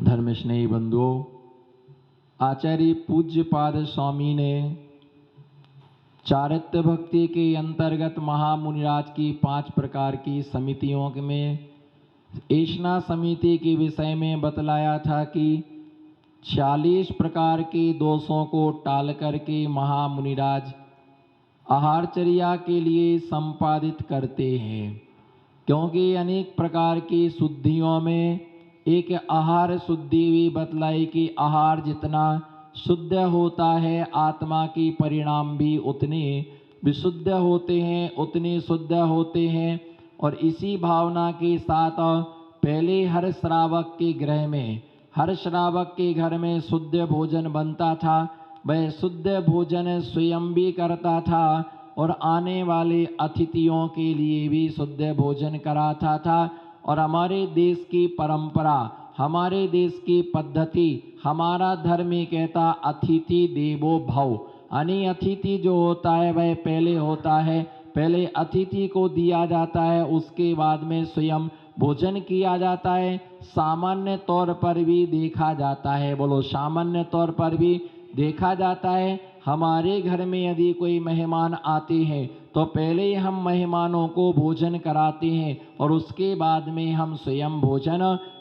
धर्म स्नेही बंधुओं, आचार्य पूज्यपाद स्वामी ने चारित्र भक्ति के अंतर्गत महामुनिराज की 5 प्रकार की समितियों में ऐष्णा समिति के विषय में बतलाया था कि 46 प्रकार के दोषों को टाल करके महामुनिराज आहारचर्या के लिए संपादित करते हैं, क्योंकि अनेक प्रकार की शुद्धियों में एक आहार शुद्धि भी बतलाई कि आहार जितना शुद्ध होता है आत्मा की परिणाम भी उतने विशुद्ध होते हैं, उतने शुद्ध होते हैं। और इसी भावना के साथ पहले हर श्रावक के गृह में, हर श्रावक के घर में शुद्ध भोजन बनता था। वह शुद्ध भोजन स्वयं भी करता था और आने वाले अतिथियों के लिए भी शुद्ध भोजन कराता था। और हमारे देश की परंपरा, हमारे देश की पद्धति, हमारा धर्म ये कहता अतिथि देवो भव, यानी अतिथि जो होता है वह पहले होता है, पहले अतिथि को दिया जाता है, उसके बाद में स्वयं भोजन किया जाता है। सामान्य तौर पर भी देखा जाता है, बोलो सामान्य तौर पर भी देखा जाता है, हमारे घर में यदि कोई मेहमान आते हैं तो पहले हम मेहमानों को भोजन कराते हैं और उसके बाद में हम स्वयं भोजन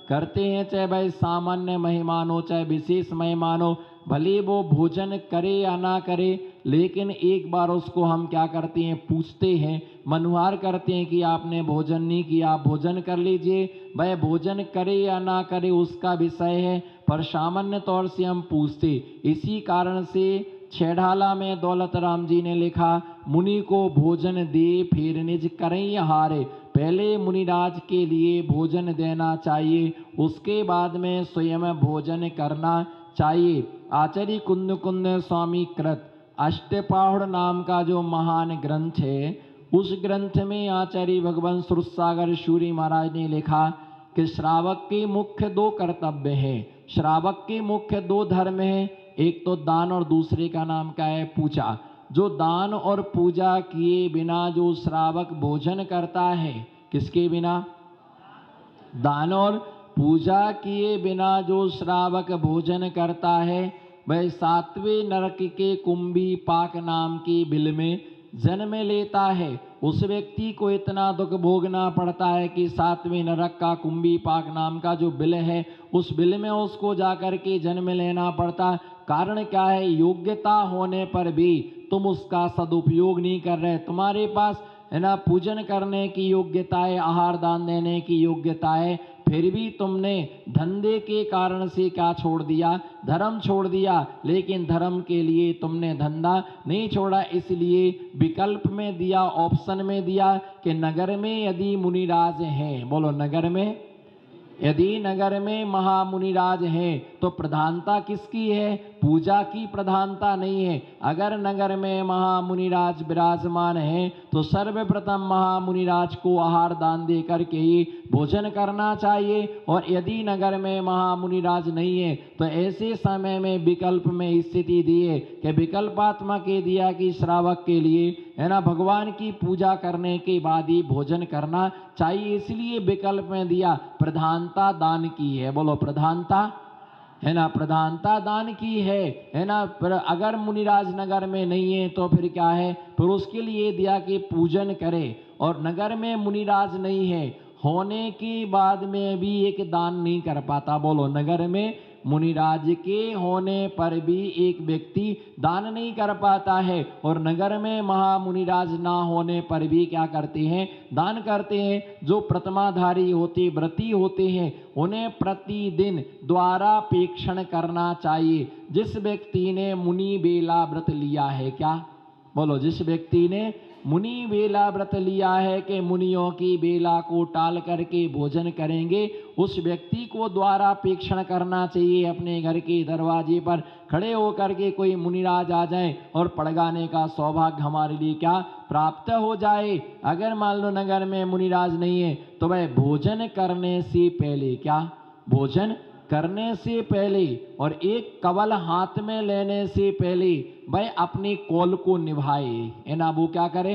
करते हैं। चाहे भाई सामान्य मेहमान हो चाहे विशेष मेहमान हो, भले वो भोजन करे या ना करे, लेकिन एक बार उसको हम क्या करते हैं, पूछते हैं, मनुहार करते हैं कि आपने भोजन नहीं किया, आप भोजन कर लीजिए। वह भोजन करे या ना करे उसका विषय है, पर सामान्य तौर से हम पूछते। इसी कारण से छेड़ाला में दौलत राम जी ने लिखा, मुनि को भोजन दे फिर निज करें हारे। पहले मुनिराज के लिए भोजन देना चाहिए, उसके बाद में स्वयं भोजन करना चाहिए। आचार्य कुंद कुंद स्वामी कृत अष्टपाहुड़ नाम का जो महान ग्रंथ है, उस ग्रंथ में आचार्य भगवान सुरसागर सूरी महाराज ने लिखा कि श्रावक के मुख्य 2 कर्तव्य हैं, श्रावक के मुख्य 2 धर्म हैं, एक तो दान और दूसरे का नाम क्या है, पूजा। जो दान और पूजा किए बिना जो श्रावक भोजन करता है, किसके बिना, दान और पूजा किए बिना जो श्रावक भोजन करता है, वह 7वें नरक के कुंभी पाक नाम की बिल में जन्म लेता है। उस व्यक्ति को इतना दुख भोगना पड़ता है कि 7वें नरक का कुंभी पाक नाम का जो बिल है, उस बिल में उसको जाकर के जन्म लेना पड़ता। कारण क्या है, योग्यता होने पर भी तुम उसका सदुपयोग नहीं कर रहे। तुम्हारे पास है ना पूजन करने की योग्यता है, आहार दान देने की योग्यता है, फिर भी तुमने धंधे के कारण से क्या छोड़ दिया, धर्म छोड़ दिया। लेकिन धर्म के लिए तुमने धंधा नहीं छोड़ा, इसलिए विकल्प में दिया, ऑप्शन में दिया कि नगर में यदि मुनिराज हैं, बोलो नगर में, यदि नगर में महामुनिराज हैं तो प्रधानता किसकी है, पूजा की प्रधानता नहीं है। अगर नगर में महामुनिराज विराजमान हैं तो सर्वप्रथम महामुनिराज को आहार दान दे करके ही भोजन करना चाहिए। और यदि नगर में महामुनिराज नहीं है तो ऐसे समय में विकल्प में स्थिति दी है कि विकल्पात्मक ये दिया कि श्रावक के लिए है ना भगवान की पूजा करने के बाद ही भोजन करना चाहिए, इसलिए विकल्प में दिया प्रधानता दान की है, बोलो प्रधानता है ना, प्रधानता दान की है ना। पर अगर मुनिराज नगर में नहीं है तो फिर क्या है, फिर उसके लिए दिया कि पूजन करे। और नगर में मुनिराज नहीं है होने के बाद में भी एक दान नहीं कर पाता, बोलो नगर में मुनिराज के होने पर भी एक व्यक्ति दान नहीं कर पाता है। और नगर में महामुनिराज ना होने पर भी क्या करते हैं, दान करते हैं। जो प्रतिमाधारी होते, व्रती होते हैं, उन्हें प्रतिदिन द्वारापेक्षण करना चाहिए। जिस व्यक्ति ने मुनि बेला व्रत लिया है, क्या बोलो, जिस व्यक्ति ने मुनि बेला व्रत लिया है कि मुनियों की बेला को टाल करके भोजन करेंगे, उस व्यक्ति को द्वारापेक्षण करना चाहिए। अपने घर के दरवाजे पर खड़े होकर के कोई मुनिराज आ जाए और पड़गाने का सौभाग्य हमारे लिए क्या प्राप्त हो जाए। अगर मान लो नगर में मुनिराज नहीं है तो वह भोजन करने से पहले, क्या भोजन करने से पहले और एक कवल हाथ में लेने से पहले वह अपनी कौल को निभाए, है ना। वो क्या करे,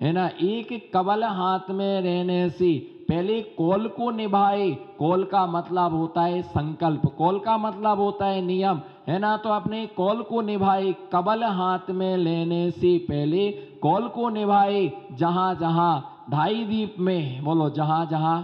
है ना, एक कवल हाथ में रहने से पहले कौल को निभाए। कौल का मतलब होता है संकल्प, कौल का मतलब होता है नियम, है ना। तो अपने कौल को निभाए, कबल हाथ में लेने से पहले कौल को निभाए। जहां जहां ढाई दीप में, बोलो जहां जहां,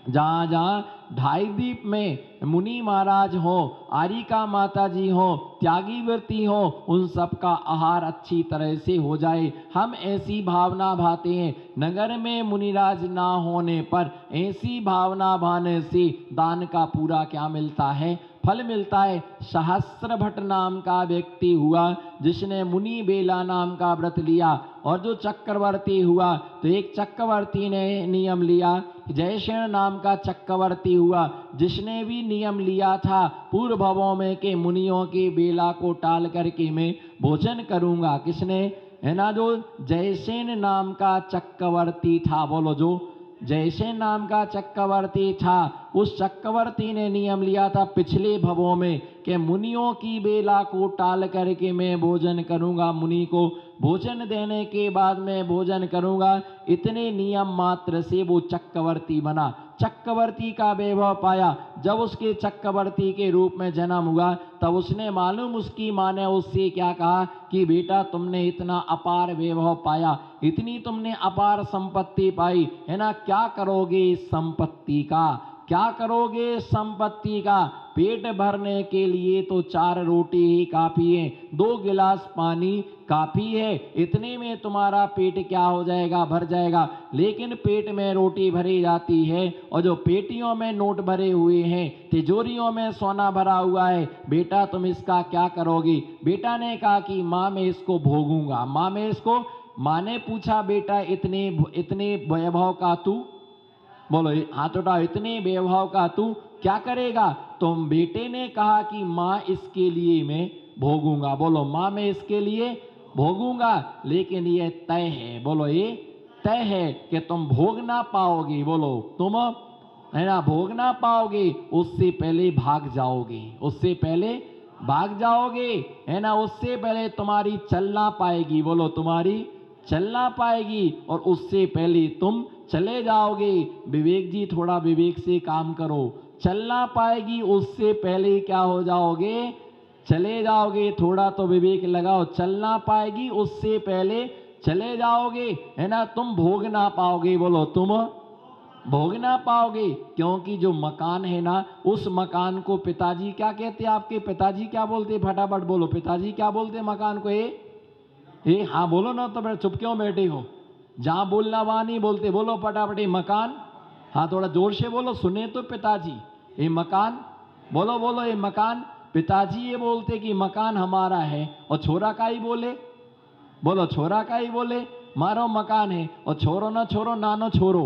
जहां जहां ढाई दीप में मुनि महाराज हो, आरिका माता जी हो, त्यागी व्रती हो, उन सब का आहार अच्छी तरह से हो जाए। हम ऐसी भावना भाते हैं। नगर में मुनिराज ना होने पर ऐसी भावना भाने से दान का पूरा क्या मिलता है, फल मिलता है। सहस्त्र भट्ट नाम का व्यक्ति हुआ जिसने मुनि बेला नाम का व्रत लिया, और जो चक्रवर्ती हुआ तो एक चक्रवर्ती ने नियम लिया। जयसेन नाम का चक्रवर्ती हुआ जिसने भी नियम लिया था पूर्व भवों में कि मुनियों की बेला को टाल करके मैं भोजन करूंगा। किसने, है ना, जो जयसेन नाम का चक्रवर्ती था, बोलो जो जयसेन नाम का चक्रवर्ती था, उस चक्रवर्ती ने नियम लिया था पिछले भवों में कि मुनियों की बेला को टाल करके मैं भोजन करूंगा, मुनि को भोजन देने के बाद मैं भोजन करूंगा। इतने नियम मात्र से वो चक्रवर्ती बना, चक्रवर्ती का वैभव पाया। जब उसके चक्रवर्ती के रूप में जन्म हुआ तब उसने मालूम, उसकी माँ ने उससे क्या कहा कि बेटा तुमने इतना अपार वैभव पाया, इतनी तुमने अपार संपत्ति पाई, है ना, क्या करोगे इस संपत्ति का, क्या करोगे संपत्ति का। पेट भरने के लिए तो 4 रोटी ही काफी है, 2 गिलास पानी काफी है, इतने में तुम्हारा पेट क्या हो जाएगा, भर जाएगा। लेकिन पेट में रोटी भरी जाती है और जो पेटियों में नोट भरे हुए हैं, तिजोरियों में सोना भरा हुआ है, बेटा तुम इसका क्या करोगी। बेटा ने कहा कि माँ मैं इसको भोगूंगा, माँ मैं इसको। माँ ने पूछा बेटा इतने वैभव का तू, बोलो हाथ उठाओ, इतने वैभव का तू क्या करेगा। तो बेटे ने कहा कि माँ इसके लिए मैं भोगूंगा, बोलो माँ मैं इसके लिए भोगूंगा, लेकिन ये तय है, बोलो ये तय है कि तुम भोग ना पाओगे, बोलो तुम, है ना, भोग ना पाओगे, उससे पहले भाग जाओगे, उससे पहले भाग जाओगे, है ना, उससे पहले तुम्हारी चल ना पाएगी, बोलो तुम्हारी चल ना पाएगी, और उससे पहले तुम चले जाओगे। विवेक जी थोड़ा विवेक से काम करो, चलना पाएगी उससे पहले क्या हो जाओगे, चले जाओगे। थोड़ा तो विवेक लगाओ, चलना पाएगी उससे पहले चले जाओगे, है ना, तुम भोग ना पाओगे, बोलो तुम भोग ना पाओगे। क्योंकि जो मकान है ना, उस मकान को पिताजी क्या कहते हैं, आपके पिताजी क्या बोलते, फटाफट बोलो, पिताजी क्या बोलते मकान को, ये हाँ बोलो ना, तो चुप क्यों बैठे हो, जहां बोलना वहां नहीं बोलते, बोलो फटाफट मकान, हाँ थोड़ा जोर से बोलो सुने तो पिताजी, ये मकान, बोलो बोलो ये मकान। पिताजी ये बोलते कि मकान हमारा है, और छोरा का ही बोले, बोलो छोरा का ही बोले मारो मकान है, और छोरो न छोरो नानो छोरो,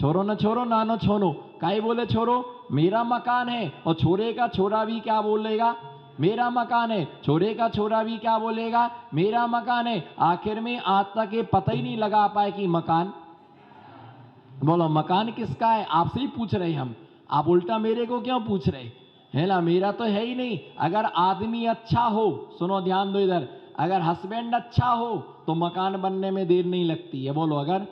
छोरो न छोरो नानो छोरो, काई बोले छोरो मेरा मकान है, और छोरे का छोरा भी क्या बोलेगा, मेरा मकान है। छोरे का छोरा भी क्या बोलेगा, मेरा मकान है। आखिर में आज तक ये पता ही नहीं लगा पाए कि मकान, बोलो मकान किसका है, आपसे ही पूछ रहे हम, आप उल्टा मेरे को क्यों पूछ रहे, है ना, मेरा तो है ही नहीं। अगर आदमी अच्छा हो, सुनो ध्यान दो इधर, अगर हस्बैंड अच्छा हो तो मकान बनने में देर नहीं लगती है, बोलो अगर,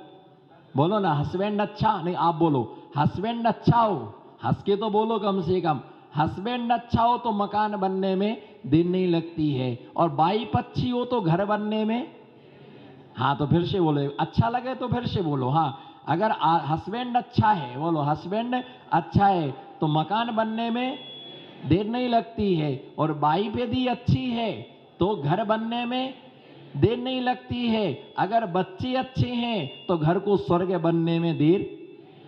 बोलो ना हस्बैंड अच्छा, नहीं आप बोलो हस्बैंड अच्छा हो, हंस के तो बोलो कम से कम, हस्बैंड अच्छा हो तो मकान बनने में देर नहीं लगती है, और वाइफ अच्छी हो तो घर बनने में, हाँ तो फिर से बोलो, अच्छा लगे तो फिर से बोलो, हाँ अगर हस्बैंड अच्छा है, बोलो हस्बैंड अच्छा है तो मकान बनने में देर नहीं लगती है, और वाइफ यदि अच्छी है तो घर बनने में देर नहीं लगती है। अगर बच्चे अच्छे हैं तो घर को स्वर्ग बनने में देर,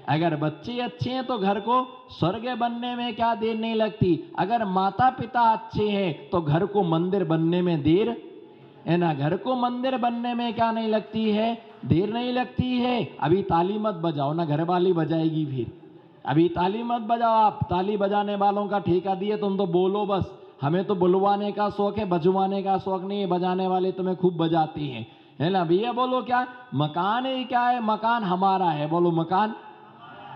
अगर बच्चे अच्छे हैं तो घर को स्वर्ग बनने में क्या देर नहीं लगती। अगर माता पिता अच्छे हैं तो घर को मंदिर बनने में देर, है ना, घर को मंदिर बनने में क्या नहीं लगती है, देर नहीं लगती है। अभी ताली मत बजाओ ना, घर वाली बजाएगी फिर, अभी ताली मत बजाओ, आप ताली बजाने वालों का ठेका दिए, तुम तो बोलो बस, हमें तो बुलवाने का शौक है, बजवाने का शौक नहीं है, बजाने वाले तुम्हें खूब बजाते हैं, है ना। भैया बोलो क्या मकान है, क्या है, मकान हमारा है, बोलो मकान,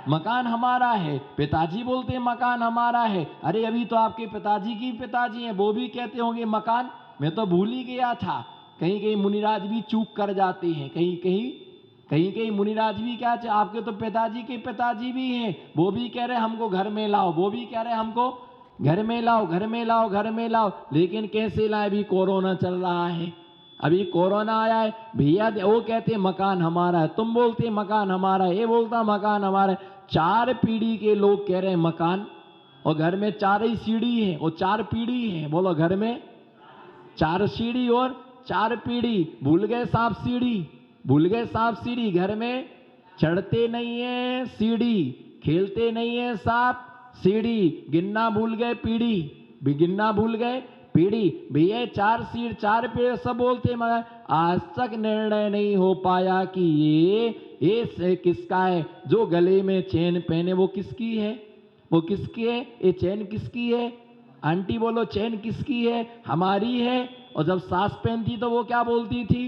मकान हमारा है। पिताजी बोलते हैं मकान हमारा है, अरे अभी तो आपके पिताजी की पिताजी हैं, वो भी कहते होंगे मकान, मैं तो भूल ही गया था। कहीं कहीं मुनिराज भी चूक कर जाते हैं, कहीं कहीं कहीं कहीं मुनिराज भी क्या चाहे, आपके तो पिताजी के पिताजी भी हैं, वो भी कह रहे हमको घर में लाओ, वो भी कह रहे हमको घर में लाओ, घर में लाओ, घर में लाओ। लेकिन कैसे लाए, अभी कोरोना चल रहा है, अभी कोरोना आया है भैया, वो कहते मकान हमारा है, तुम बोलते मकान हमारा है, ये बोलता मकान हमारा है। 4 पीढ़ी के लोग कह रहे हैं मकान, और घर में 4 ही सीढ़ी है और 4 पीढ़ी है। बोलो घर में 4 सीढ़ी और 4 पीढ़ी। भूल गए सांप सीढ़ी, भूल गए सांप सीढ़ी, घर में चढ़ते नहीं है सीढ़ी, खेलते नहीं है सांप सीढ़ी, गिनना भूल गए पीढ़ी, भी गिनना भूल गए पीढ़ी। भैया 4 सीढ़ 4 पीढ़ी सब बोलते, मगर आज तक निर्णय नहीं हो पाया कि ये किसका है। जो गले में चेन पहने वो किसकी है, वो किसकी है, ये चेन किसकी है। आंटी बोलो चेन किसकी है, हमारी है। और जब सास पहनती तो वो क्या बोलती थी,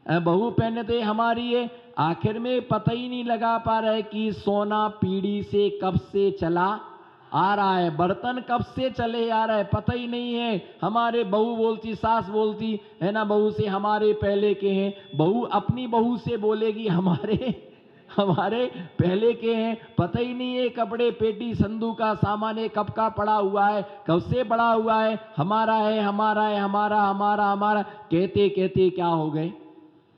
बहू पहनते हमारी है। आखिर में पता ही नहीं लगा पा रहे कि सोना पीढ़ी से कब से चला आ रहा है, बर्तन कब से चले आ रहा है, पता ही नहीं है। हमारे बहू बोलती, सास बोलती है ना, बहू से हमारे पहले के हैं, बहू अपनी बहू से बोलेगी हमारे पहले के हैं। पता ही नहीं है कपड़े पेटी संदूक का सामान है कब का पड़ा हुआ है, कब से पड़ा हुआ है, हमारा है हमारा है, हमारा हमारा हमारा कहते कहते क्या हो गए,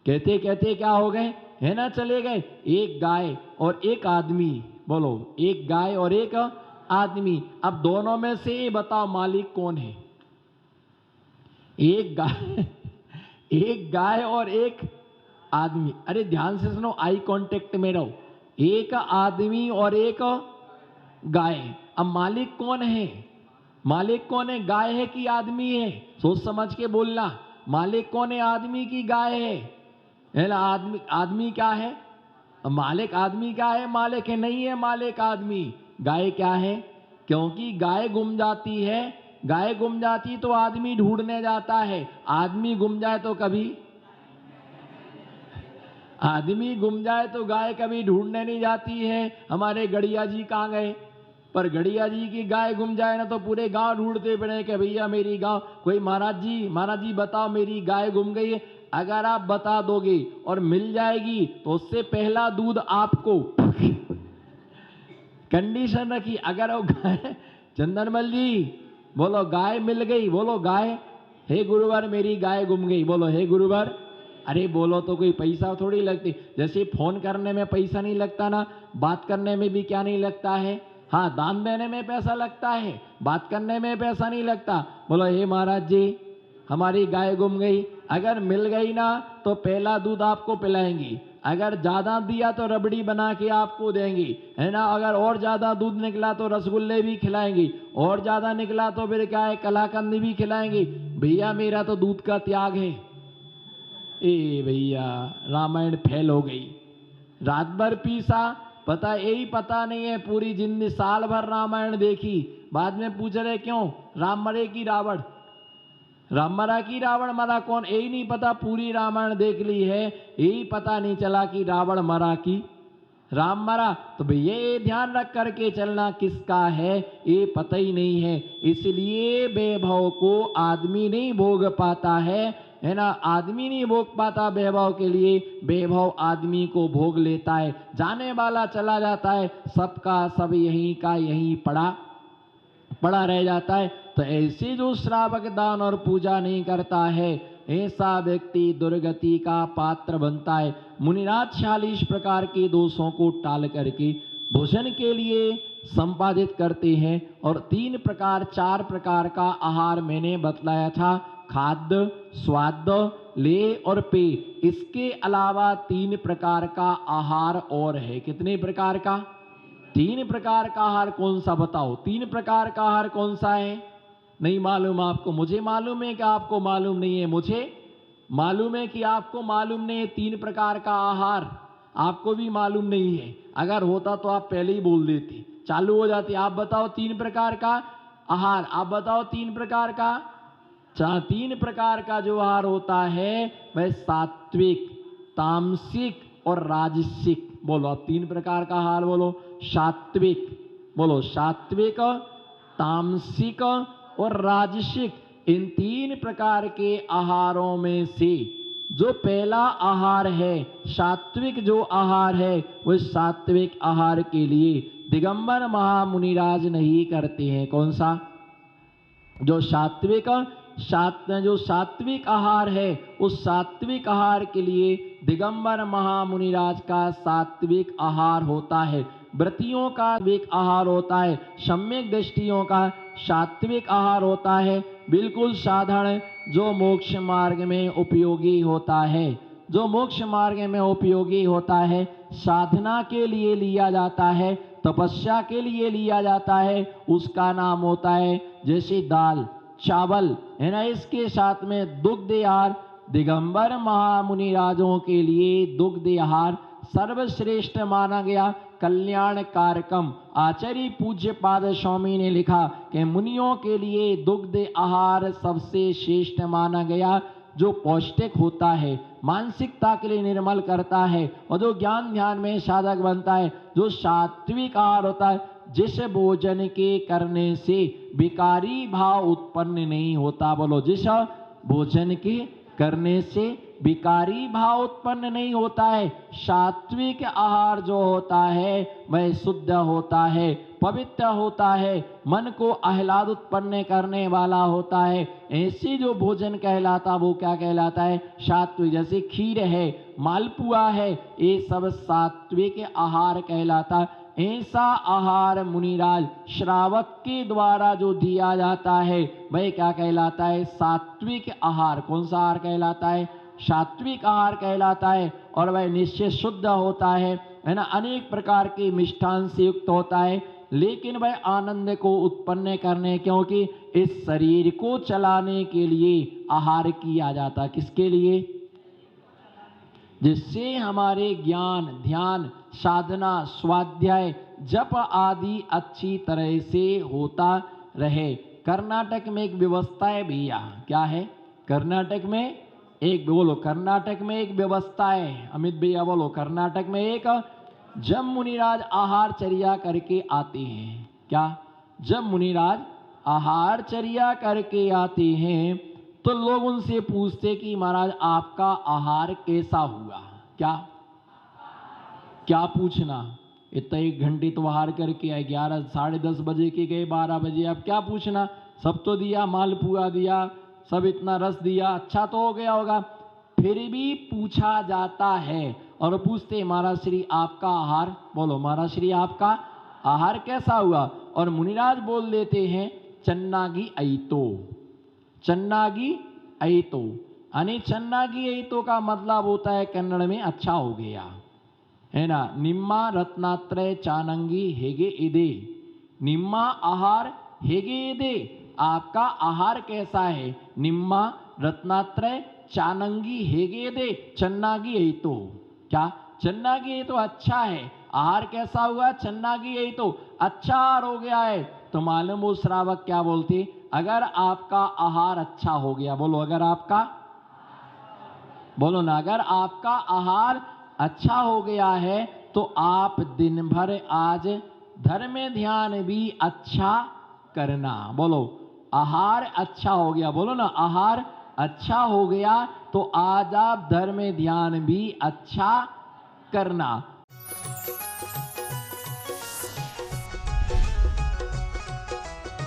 कहते कहते क्या हो गए, है ना, चले गए। एक गाय और एक आदमी, बोलो एक गाय और एक आदमी। अब दोनों में से बताओ मालिक कौन है। एक गाय एक गाय और एक आदमी। अरे ध्यान से सुनो, आई कांटेक्ट में रहो। एक आदमी और एक गाय। अब मालिक कौन है, मालिक कौन है, गाय है कि आदमी है, सोच समझ के बोलना। मालिक कौन है, आदमी की गाय है ना। आदमी क्या है, मालिक आदमी क्या है, मालिक है नहीं है मालिक आदमी। गाय क्या है, क्योंकि गाय गुम जाती है, गाय गुम जाती तो आदमी ढूंढने जाता है, आदमी गुम जाए तो कभी, आदमी गुम जाए तो गाय कभी ढूंढने नहीं जाती है। हमारे गड़िया जी कहाँ गए, पर गड़िया जी की गाय गुम जाए ना तो पूरे गांव ढूंढते पड़े कि भैया मेरी गांव, कोई महाराज जी बताओ मेरी गाय गुम गई है। अगर आप बता दोगे और मिल जाएगी तो उससे पहला दूध आपको। कंडीशन रखी, अगर वो गाय, चंदनमल जी बोलो गाय मिल गई, बोलो गाय, हे गुरुवर मेरी गाय गुम गई, बोलो हे गुरुवर। अरे बोलो तो कोई पैसा थोड़ी लगती, जैसे फोन करने में पैसा नहीं लगता ना, बात करने में भी क्या नहीं लगता है, हाँ दान देने में पैसा लगता है, बात करने में पैसा नहीं लगता। बोलो हे महाराज जी हमारी गाय गुम गई, अगर मिल गई ना तो पहला दूध आपको पिलाएंगी, अगर ज्यादा दिया तो रबड़ी बना के आपको देंगी, है ना, अगर और ज्यादा दूध निकला तो रसगुल्ले भी खिलाएंगी, और ज्यादा निकला तो फिर क्या है कलाकंद भी खिलाएंगी। भैया मेरा तो दूध का त्याग है। ए भैया रामायण फेल हो गई, रात भर पीसा, पता यही पता नहीं है, पूरी जिंदगी साल भर रामायण देखी, बाद में पूछ रहे क्यों, राम मरे की रावण, राम मरा की रावण मरा, कौन यही नहीं पता, पूरी रामायण देख ली है, यही पता नहीं चला कि रावण मरा कि राम मरा। तो भैया ये ध्यान रख करके चलना किसका है ये पता ही नहीं है, इसलिए वैभव को आदमी नहीं भोग पाता है ना, आदमी नहीं भोग पाता वैभव के लिए, वैभव आदमी को भोग लेता है, जाने वाला चला जाता है, सबका सब यहीं का यहीं पड़ा रह जाता है। तो ऐसे जो श्रावक दान और पूजा नहीं करता है, ऐसा व्यक्ति दुर्गति का पात्र बनता है। मुनिराज 46 प्रकार के दोषों को टाल करके भोजन के लिए संपादित करते हैं, और 3 प्रकार 4 प्रकार का आहार मैंने बतलाया था, खाद्य, स्वाद, लेह और पेय। इसके अलावा 3 प्रकार का आहार और है, कितने प्रकार का, 3 प्रकार का आहार कौन सा बताओ, 3 प्रकार का आहार कौन सा है, नहीं मालूम आपको, मुझे मालूम है कि आपको मालूम नहीं है, मुझे मालूम है कि आपको मालूम नहीं है। 3 प्रकार का आहार आपको भी मालूम नहीं है, अगर होता तो आप पहले ही बोल देते, चालू हो जाती। आप बताओ 3 प्रकार का आहार, आप बताओ 3 प्रकार का, 3 प्रकार का जो आहार होता है वह सात्विक, तामसिक और राजसिक। बोलो अब 3 प्रकार का आहार बोलो, सात्विक, बोलो सात्विक, तामसिक और राजसिक। इन 3 प्रकार के आहारों में से जो पहला आहार है सात्विक जो आहार है, वो सात्विक आहार के लिए दिगंबर महामुनिराज नहीं करते हैं। कौन सा? जो सात्विक आहार है, उस सात्विक आहार के लिए दिगंबर महामुनिराज का सात्विक आहार होता है, व्रतियों का सात्विक आहार होता है, सम्यक दृष्टियों का सात्विक आहार होता है, बिल्कुल साधारण, जो मोक्ष मार्ग में उपयोगी होता है, जो मोक्ष मार्ग में उपयोगी होता है, साधना के लिए लिया जाता है, तपस्या के लिए लिया जाता है, उसका नाम होता है जैसे दाल चावल है ना, इसके साथ में दुग्ध आहार। दिगंबर महामुनि राजों के लिए दुग्ध आहार सर्वश्रेष्ठ माना गया, कल्याण कारकम। आचार्य पूज्य पाद स्वामी ने लिखा कि मुनियों के लिए दुग्ध आहार सबसे श्रेष्ठ माना गया, जो पौष्टिक होता है, मानसिकता के लिए निर्मल करता है और जो ज्ञान ध्यान में साधक बनता है। जो सात्विक आहार होता है, जिस भोजन के करने से विकारी भाव उत्पन्न नहीं होता। बोलो, जिस भोजन के करने से विकारी भाव उत्पन्न नहीं होता है। सात्विक आहार जो होता है वह शुद्ध होता है, पवित्र होता है, मन को आह्लाद उत्पन्न करने वाला होता है। ऐसे जो भोजन कहलाता वो क्या कहलाता है? सात्विक। जैसे खीर है, मालपुआ है, ये सब सात्विक आहार कहलाता। ऐसा आहार मुनिराज श्रावक के द्वारा जो दिया जाता है वह क्या कहलाता है? सात्विक आहार। कौन सा आहार कहलाता है? सात्विक आहार कहलाता है। और वह निश्चय शुद्ध होता है ना, अनेक प्रकार के मिष्ठान से युक्त होता है, लेकिन वह आनंद को उत्पन्न करने, क्योंकि इस शरीर को चलाने के लिए आहार किया जाता। किसके लिए? जिससे हमारे ज्ञान ध्यान साधना स्वाध्याय जप आदि अच्छी तरह से होता रहे। कर्नाटक में एक व्यवस्था है भैया, क्या है? कर्नाटक में एक, बोलो, कर्नाटक में एक व्यवस्था है। अमित भैया बोलो, कर्नाटक में एक, जब मुनिराज आहार चर्या करके आते हैं, क्या? जब मुनिराज आहार चर्या करके आते हैं तो लोग उनसे पूछते कि महाराज आपका आहार कैसा हुआ? क्या क्या पूछना? इतना 1 घंटे तो आहार करके आए, 11 साढ़े 10 बजे के गए, 12 बजे, अब क्या पूछना? सब तो दिया, मालपुआ दिया, सब इतना रस दिया, अच्छा तो हो गया होगा। फिर भी पूछा जाता है और पूछते महाराज श्री आपका आहार, बोलो महाराज श्री आपका आहार कैसा हुआ? और मुनिराज बोल देते हैं चन्नागी अयितो, चन्नागी अयितो। यानी चन्नागी अयितो का मतलब होता है कन्नड़ में अच्छा हो गया, है ना। निम्मा रत्नात्रय चानंगी हेगे इदे, निम्मा आहार हेगे इदे, आपका आहार कैसा है? निम्मा रत्नात्रय चानंगी हेगे दे, चन्नागी अयितो। क्या? चन्नागी अयितो अच्छा है। आहार कैसा हुआ? चन्नागी अयितो, अच्छा आहार हो गया है। तो मालूम वो श्रावक क्या बोलते? अगर आपका आहार अच्छा हो गया, बोलो अगर आपका, बोलो ना, अगर आपका आहार अच्छा हो गया है तो आप दिन भर आज धर्म ध्यान भी अच्छा करना। बोलो आहार अच्छा हो गया, बोलो ना, आहार अच्छा हो गया तो आज आप धर्म ध्यान भी अच्छा करना।